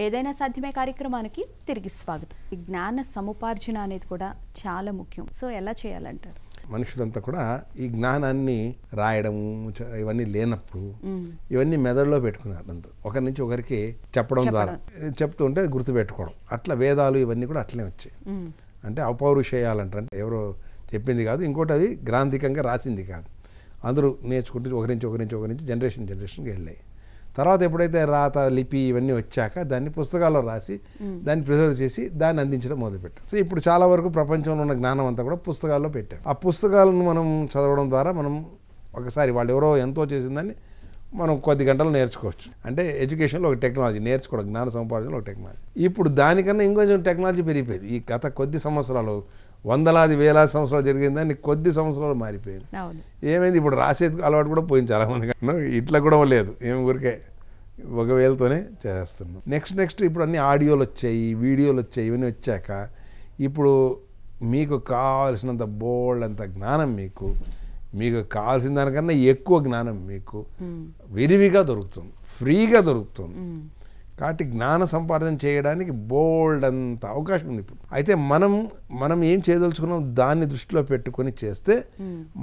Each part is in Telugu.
ఏదైనా సాధ్యమే కార్యక్రమానికి తిరిగి స్వాగతం. ఈ జ్ఞాన సముపార్జన అనేది కూడా చాలా ముఖ్యం. సో ఎలా చేయాలంటారు? మనుషులంతా కూడా ఈ జ్ఞానాన్ని రాయడం ఇవన్నీ లేనప్పుడు ఇవన్నీ మెదడులో పెట్టుకున్నారు. అంత ఒకరి నుంచి ఒకరికి చెప్పడం ద్వారా చెప్తూ ఉంటే గుర్తుపెట్టుకోవడం. అట్లా వేదాలు ఇవన్నీ కూడా అట్లనే వచ్చాయి. అంటే అపౌరుషేయాలంటారు, అంటే ఎవరో చెప్పింది కాదు, ఇంకోటి అది గ్రాంధికంగా రాసింది కాదు. అందరూ నేర్చుకుంటూ ఒకరించి జనరేషన్కి వెళ్ళాయి. తర్వాత ఎప్పుడైతే రాత లిపి ఇవన్నీ వచ్చాక దాన్ని పుస్తకాల్లో రాసి దాన్ని ప్రిజర్వ్ చేసి దాన్ని అందించడం మొదలుపెట్టాం. సో ఇప్పుడు చాలా వరకు ప్రపంచంలో ఉన్న జ్ఞానం అంతా కూడా పుస్తకాల్లో పెట్టాం. ఆ పుస్తకాలను మనం చదవడం ద్వారా మనం ఒకసారి వాళ్ళు ఎవరో ఎంతో చేసిందని మనం కొద్ది గంటలు నేర్చుకోవచ్చు. అంటే ఎడ్యుకేషన్లో ఒక టెక్నాలజీ నేర్చుకోవడం, జ్ఞాన సముపార్జనలో ఒక టెక్నాలజీ. ఇప్పుడు దానికన్నా ఇంకొంచెం టెక్నాలజీ పెరిగిపోయింది. ఈ గత కొద్ది సంవత్సరాలు, వందలాది వేలాది సంవత్సరాలు జరిగిందని కొద్ది సంవత్సరాలు మారిపోయింది. ఏమైంది, ఇప్పుడు రాసేది అలవాటు కూడా పోయింది చాలామంది. ఇట్లా కూడా లేదు, ఏమి ఊరికే ఒక వేలతోనే చేస్తున్నాం. నెక్స్ట్ ఇప్పుడు అన్ని ఆడియోలు వచ్చాయి, వీడియోలు వచ్చాయి. ఇవన్నీ వచ్చాక ఇప్పుడు మీకు కావాల్సినంత బోల్డ్ అంత జ్ఞానం మీకు కావాల్సిన దానికన్నా ఎక్కువ జ్ఞానం మీకు విరివిగా దొరుకుతుంది, ఫ్రీగా దొరుకుతుంది. కాబట్టి జ్ఞాన సంపాదన చేయడానికి బోల్డ్ అంత అవకాశం ఉంది ఇప్పుడు. అయితే మనం ఏం చేయదలుచుకున్నాం దాన్ని దృష్టిలో పెట్టుకొని చేస్తే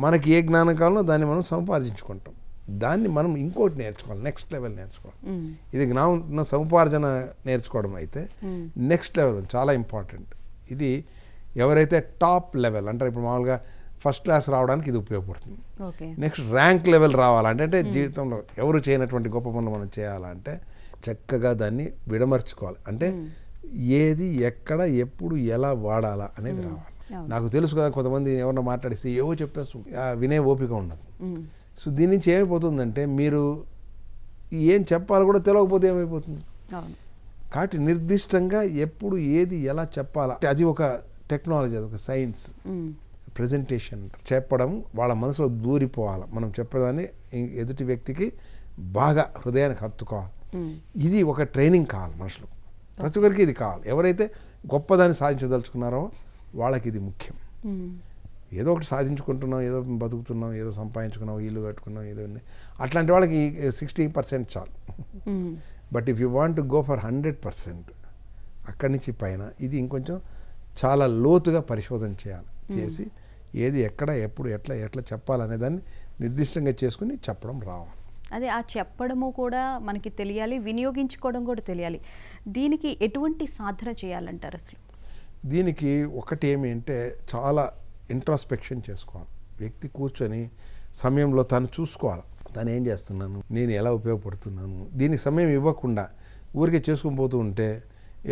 మనకి ఏ జ్ఞానం కావాలో దాన్ని మనం సంపాదించుకుంటాం. దాన్ని మనం ఇంకోటి నేర్చుకోవాలి, నెక్స్ట్ లెవెల్ నేర్చుకోవాలి. ఇది జ్ఞాన సముపార్జన నేర్చుకోవడం అయితే నెక్స్ట్ లెవెల్ చాలా ఇంపార్టెంట్. ఇది ఎవరైతే టాప్ లెవెల్ అంటారు, ఇప్పుడు మామూలుగా ఫస్ట్ క్లాస్ రావడానికి ఇది ఉపయోగపడుతుంది. నెక్స్ట్ ర్యాంక్ లెవెల్ రావాలంటే, అంటే జీవితంలో ఎవరు చేయనటువంటి గొప్ప పనులు మనం చేయాలంటే చక్కగా దాన్ని విడమర్చుకోవాలి. అంటే ఏది ఎక్కడ ఎప్పుడు ఎలా వాడాలా అనేది రావాలి. నాకు తెలుసు కదా, కొంతమంది ఎవరన్నా మాట్లాడిస్తే ఏవో చెప్పేస్తూ వినే ఓపిక ఉండదు. సో దీని నుంచి ఏమైపోతుందంటే మీరు ఏం చెప్పాలో కూడా తెలియకపోతే ఏమైపోతుంది. కాబట్టి నిర్దిష్టంగా ఎప్పుడు ఏది ఎలా చెప్పాలా, అది ఒక టెక్నాలజీ, అది ఒక సైన్స్. ప్రజెంటేషన్ చెప్పడం వాళ్ళ మనసులో దూరిపోవాలి. మనం చెప్పేదాన్ని ఎదుటి వ్యక్తికి బాగా హృదయానికి హత్తుకోవాలి. ఇది ఒక ట్రైనింగ్ కావాలి మనుషులు, ప్రతి ఒక్కరికి ఇది కావాలి. ఎవరైతే గొప్పదాన్ని సాధించదలుచుకున్నారో వాళ్ళకి ఇది ముఖ్యం. ఏదో ఒకటి సాధించుకుంటున్నాం, ఏదో బతుకుతున్నాం, ఏదో సంపాదించుకున్నాం, ఇల్లు కట్టుకున్నాం, ఏదో అట్లాంటి వాళ్ళకి 60% చాలు. But if you want to go for 100% అక్కడి నుంచి పైన ఇది ఇంకొంచెం చాలా లోతుగా పరిశోధన చేయాలి. చేసి ఏది ఎక్కడ ఎప్పుడు ఎట్లా చెప్పాలనే దాన్ని నిర్దిష్టంగా చేసుకుని చెప్పడం రావాలి. అదే ఆ చెప్పడము కూడా మనకి తెలియాలి, వినియోగించుకోవడం కూడా తెలియాలి. దీనికి ఎటువంటి సాధన చేయాలంటారు అసలు? దీనికి ఒకటి ఏమి అంటే చాలా ఇంట్రాస్పెక్షన్ చేసుకోవాలి. వ్యక్తి కూర్చొని సమయంలో తను చూసుకోవాలి, తను ఏం చేస్తున్నాను, నేను ఎలా ఉపయోగపడుతున్నాను. దీనికి సమయం ఇవ్వకుండా ఊరికే చేసుకుని పోతూ ఉంటే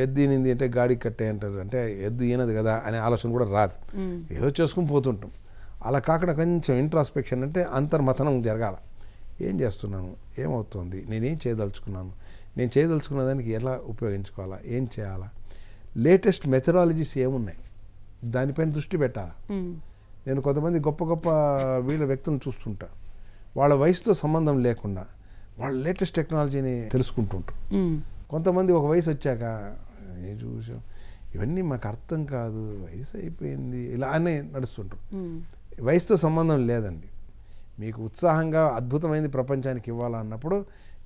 ఎద్దు ఈనింది అంటే గాడికి కట్టే అంటారు, అంటే ఎద్దు ఈనదు కదా అనే ఆలోచన కూడా రాదు. ఏదో చేసుకుని పోతుంటాం. అలా కాకుండా కొంచెం ఇంట్రాస్పెక్షన్ అంటే అంతర్మథనం జరగాల. ఏం చేస్తున్నాను, ఏమవుతుంది, నేనేం చేయదలుచుకున్నాను, నేను చేయదలుచుకున్న దానికి ఎలా ఉపయోగించుకోవాలా, ఏం చేయాలా, లేటెస్ట్ మెథడాలజీస్ ఏమున్నాయి దానిపైన దృష్టి పెట్టాలి. నేను కొంతమంది గొప్ప వీళ్ళ వ్యక్తులను చూస్తుంటా, వాళ్ళ వయసుతో సంబంధం లేకుండా వాళ్ళ లేటెస్ట్ టెక్నాలజీని తెలుసుకుంటుంటారు. కొంతమంది ఒక వయసు వచ్చాక చూసాం ఇవన్నీ మాకు అర్థం కాదు, వయసు అయిపోయింది, ఇలానే నడుస్తుంటారు. వయసుతో సంబంధం లేదండి. మీకు ఉత్సాహంగా అద్భుతమైనది ప్రపంచానికి ఇవ్వాలన్నప్పుడు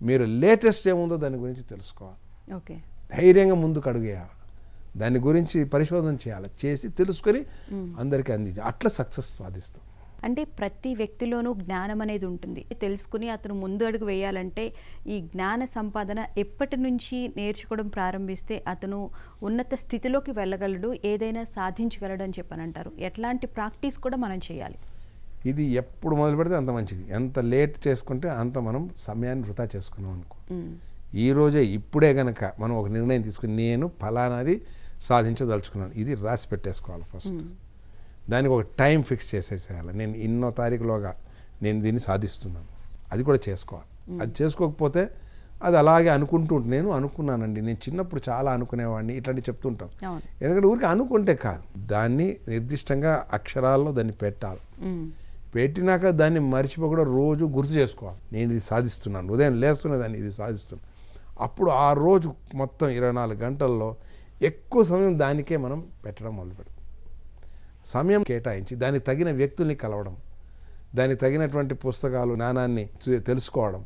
మీరు లేటెస్ట్ ఏముందో దాని గురించి తెలుసుకోవాలి. ధైర్యంగా ముందుకు అడుగేయాలి, దాని గురించి పరిశోధన చేయాలి, చేసి తెలుసుకొని అందరికీ అందించాలి. అట్లా సక్సెస్ సాధిస్తాం. అంటే ప్రతి వ్యక్తిలోనూ జ్ఞానం అనేది ఉంటుంది. తెలుసుకుని అతను ముందు అడుగు వేయాలంటే ఈ జ్ఞాన సంపాదన ఎప్పటి నుంచి నేర్చుకోవడం ప్రారంభిస్తే అతను ఉన్నత స్థితిలోకి వెళ్ళగలడు, ఏదైనా సాధించగలడు అని చెప్పనంటారు. ఎట్లాంటి ప్రాక్టీస్ కూడా మనం చేయాలి? ఇది ఎప్పుడు మొదలు పెడితే అంత మంచిది. ఎంత లేట్ చేసుకుంటే అంత మనం సమయాన్ని వృధా చేసుకున్నాం అనుకో. ఈరోజే ఇప్పుడే కనుక మనం ఒక నిర్ణయం తీసుకుని నేను ఫలానాది సాధించదలుచుకున్నాను, ఇది రాసి పెట్టేసుకోవాలి. ఫస్ట్ దానికి ఒక టైం ఫిక్స్ చేసేసేయాలి. నేను ఇన్నో తారీఖులోగా నేను దీన్ని సాధిస్తున్నాను, అది కూడా చేసుకోవాలి. అది చేసుకోకపోతే అది అలాగే అనుకుంటూ నేను అనుకున్నానండి, నేను చిన్నప్పుడు చాలా అనుకునేవాడిని, ఇట్లాంటివి చెప్తుంటాం. ఎందుకంటే ఊరికి అనుకుంటే కాదు, దాన్ని నిర్దిష్టంగా అక్షరాల్లో దాన్ని పెట్టాలి. పెట్టినాక దాన్ని మర్చిపోకుండా రోజు గుర్తు చేసుకోవాలి, నేను ఇది సాధిస్తున్నాను, ఉదయం లేస్తున్న దాన్ని ఇది సాధిస్తున్నాను. అప్పుడు ఆ రోజు మొత్తం 24 గంటల్లో ఎక్కువ సమయం దానికే మనం పెట్టడం మొదలు పెడతాం. సమయం కేటాయించి దానికి తగిన వ్యక్తుల్ని కలవడం, దానికి తగినటువంటి పుస్తకాలు జ్ఞానాన్ని తెలుసుకోవడం,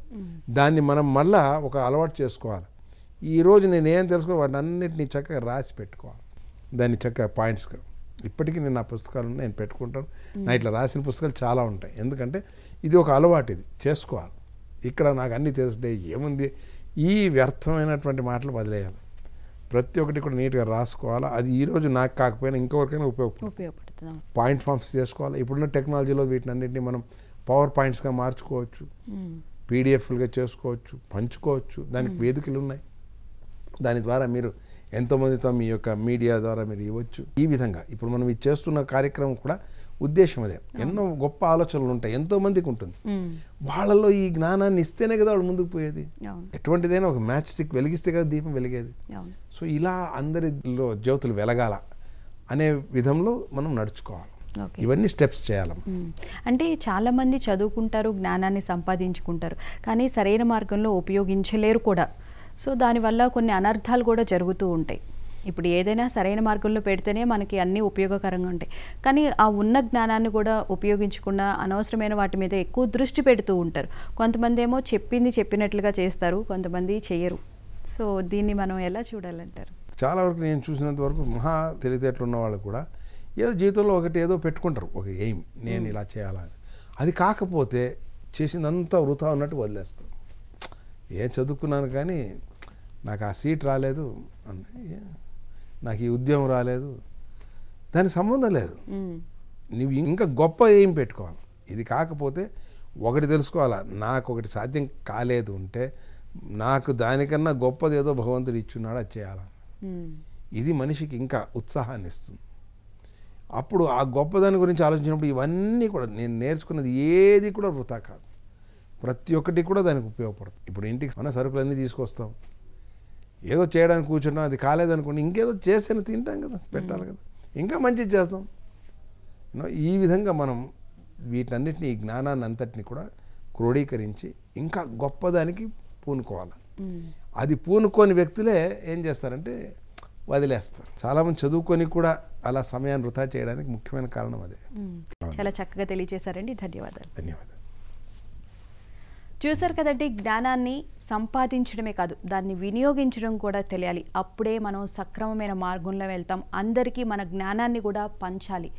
దాన్ని మనం మళ్ళా ఒక అలవాటు చేసుకోవాలి. ఈరోజు నేను ఏం తెలుసుకోవాలి వాటిని అన్నింటినీ చక్కగా రాసి పెట్టుకోవాలి, దాన్ని చక్కగా పాయింట్స్గా. ఇప్పటికీ నేను నా పుస్తకాలను నేను పెట్టుకుంటాను. నా ఇట్లా రాసిన పుస్తకాలు చాలా ఉంటాయి. ఎందుకంటే ఇది ఒక అలవాటు, ఇది చేసుకోవాలి. ఇక్కడ నాకు అన్నీ తెలుసుంటే ఏముంది, ఈ వ్యర్థమైనటువంటి మాటలు వదిలేయాలి. ప్రతి ఒక్కటి కూడా నీట్గా రాసుకోవాలి. అది ఈరోజు నాకు కాకపోయినా ఇంకొకరికైనా ఉపయోగపడుతుంది. పాయింట్ ఫామ్స్ చేసుకోవాలి. ఇప్పుడున్న టెక్నాలజీలో వీటిని అన్నింటినీ మనం పవర్ పాయింట్స్గా మార్చుకోవచ్చు, పీడిఎఫ్లుగా చేసుకోవచ్చు, పంచుకోవచ్చు. దానికి వేదికలు ఉన్నాయి. దాని ద్వారా మీరు ఎంతోమందితో మీ యొక్క మీడియా ద్వారా మీరు ఇవ్వచ్చు. ఈ విధంగా ఇప్పుడు మనం ఇది చేస్తున్న కార్యక్రమం కూడా ఉద్దేశం అదే. ఎన్నో గొప్ప ఆలోచనలు ఉంటాయి, ఎంతోమందికి ఉంటుంది. వాళ్ళలో ఈ జ్ఞానాన్ని ఇస్తేనే కదా వాళ్ళు ముందుకు పోయేది. ఎటువంటిదైనా ఒక మ్యాచ్ స్టిక్ వెలిగిస్తే కదా దీపం వెలిగేది. సో ఇలా అందరిలో జ్యోతులు వెలగాల అనే విధంలో మనం నడుచుకోవాలి. ఇవన్నీ స్టెప్స్ చేయాలి. అంటే చాలామంది చదువుకుంటారు, జ్ఞానాన్ని సంపాదించుకుంటారు, కానీ సరైన మార్గంలో ఉపయోగించలేరు కూడా. సో దానివల్ల కొన్ని అనర్థాలు కూడా జరుగుతూ ఉంటాయి. ఇప్పుడు ఏదైనా సరైన మార్గంలో పెడితేనే మనకి అన్నీ ఉపయోగకరంగా ఉంటాయి, కానీ ఆ ఉన్న జ్ఞానాన్ని కూడా ఉపయోగించకుండా అనవసరమైన వాటి మీద ఎక్కువ దృష్టి పెడుతూ ఉంటారు. కొంతమంది ఏమో చెప్పింది చెప్పినట్లుగా చేస్తారు, కొంతమంది చేయరు. సో దీన్ని మనం ఎలా చూడాలంటారు? చాలా వరకు నేను చూసినంత వరకు మహా తెలివితేటలు ఉన్న వాళ్ళు కూడా ఏదో జీవితంలో ఏదో పెట్టుకుంటారు, ఒక ఎయిమ్, నేను ఇలా చేయాలని. అది కాకపోతే చేసిందంతా వృథా ఉన్నట్టు వదిలేస్తాం. చదువుకున్నాను కానీ నాకు ఆ సీట్ రాలేదు, నాకు ఈ ఉద్యోగం రాలేదు, దానికి సంబంధం లేదు. నువ్వు ఇంకా గొప్ప ఏం పెట్టుకోవాలి. ఇది కాకపోతే ఒకటి తెలుసుకోవాలా, నాకు ఒకటి సాధ్యం కాలేదు అంటే నాకు దానికన్నా గొప్పది ఏదో భగవంతుడు ఇచ్చున్నాడు, అది చేయాలని. ఇది మనిషికి ఇంకా ఉత్సాహాన్ని ఇస్తుంది. అప్పుడు ఆ గొప్పదాని గురించి ఆలోచించినప్పుడు ఇవన్నీ కూడా నేను నేర్చుకున్నది ఏది కూడా వృథా కాదు. ప్రతి ఒక్కటి కూడా దానికి ఉపయోగపడుతుంది. ఇప్పుడు ఇంటికి మన సరుకులన్నీ తీసుకొస్తాం, ఏదో చేయడానికి కూర్చుంటాం, అది కాలేదనుకోండి ఇంకేదో చేసేది తింటాం కదా, పెట్టాలి కదా, ఇంకా మంచిది చేస్తాం. ఈ విధంగా మనం వీటన్నిటిని, ఈ జ్ఞానాన్ని అంతటిని కూడా క్రోడీకరించి ఇంకా గొప్పదానికి పూనుకోవాలి. అది పూనుకోని వ్యక్తులే ఏం చేస్తారంటే వదిలేస్తారు. చాలామంది చదువుకొని కూడా అలా సమయాన్ని వృధా చేయడానికి ముఖ్యమైన కారణం అదే. చాలా చక్కగా తెలియజేశారండి, ధన్యవాదాలు. ధన్యవాదాలు. చూసారు కదండి, జ్ఞానాన్ని సంపాదించడమే కాదు, దాన్ని వినియోగించడం కూడా తెలియాలి. అప్పుడే మనం సక్రమమైన మార్గంలో వెళ్తాం. అందరికీ మన జ్ఞానాన్ని కూడా పంచాలి.